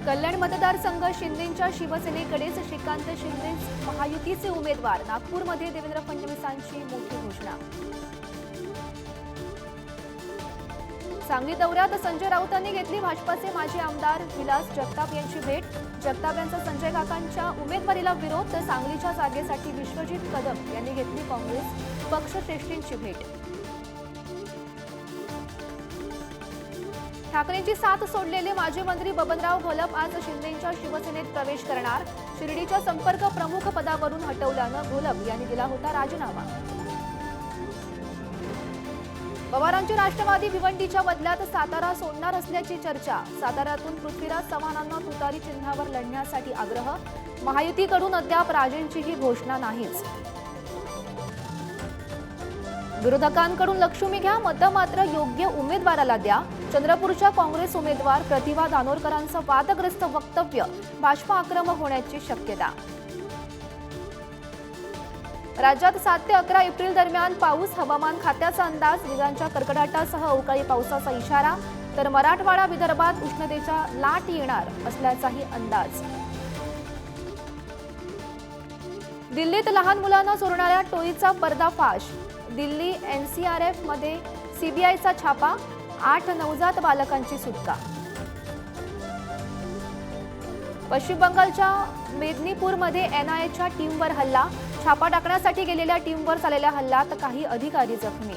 कल्याण मतदारसंघ शिंदेंच्या शिवसेनेकडेच श्रीकांत शिंदे महायुतीचे उमेदवार। नागपूरमध्ये देवेंद्र फडणवीसांची मोठी घोषणा। सांगली दौऱ्यात संजय राऊतांनी घेतली भाजपाचे माजी आमदार विलास जगताप यांची भेट। जगताप यांचा संजय काकांच्या उमेदवारीला विरोध, तर सांगलीच्या जागेसाठी विश्वजित कदम यांनी घेतली काँग्रेस पक्षश्रेष्ठींची भेट। ठाकरेंची साथ सोडलेले माजी मंत्री बबनराव घोलप आज शिंदेंच्या शिवसेनेत प्रवेश करणार। शिर्डीच्या संपर्क प्रमुख पदावरून हटवल्यानं घोलप यांनी दिला होता राजीनामा। पवारांची राष्ट्रवादी भिवंडीच्या बदल्यात सातारा सोडणार असल्याची चर्चा। साताऱ्यातून पृथ्वीराज चव्हाणांना तुतारी चिन्हावर लढण्यासाठी आग्रह। महायुतीकडून अद्याप राजेंचीही घोषणा नाहीच। विरोधकांकडून लक्ष्मी घ्या, मतं मात्र योग्य उमेदवाराला द्या। चंद्रपूरच्या काँग्रेस उमेदवार प्रतिभा दानोरकरांचं वादग्रस्त वक्तव्य, भाजपा आक्रमक होण्याची शक्यता। राज्यात 7 ते 11 एप्रिल दरम्यान पाऊस, हवामान खात्याचा अंदाज। विजांच्या कडकडाटासह अवकाळी पावसाचा इशारा, तर मराठवाडा विदर्भात उष्णतेच्या लाट येणार असल्याचाही अंदाज। दिल्लीत लहान मुलांना चोरणाऱ्या टोळीचा पर्दाफाश। दिल्ली एनसीआरएफ मध्ये सीबीआयचा छापा, 8 नवजात बालकांची सुटका। पश्चिम बंगालच्या मेदिनीपूरमध्ये एनआयएच्या टीमवर हल्ला। छापा टाकण्यासाठी गेलेल्या टीमवर झालेल्या हल्ल्यात काही अधिकारी जखमी।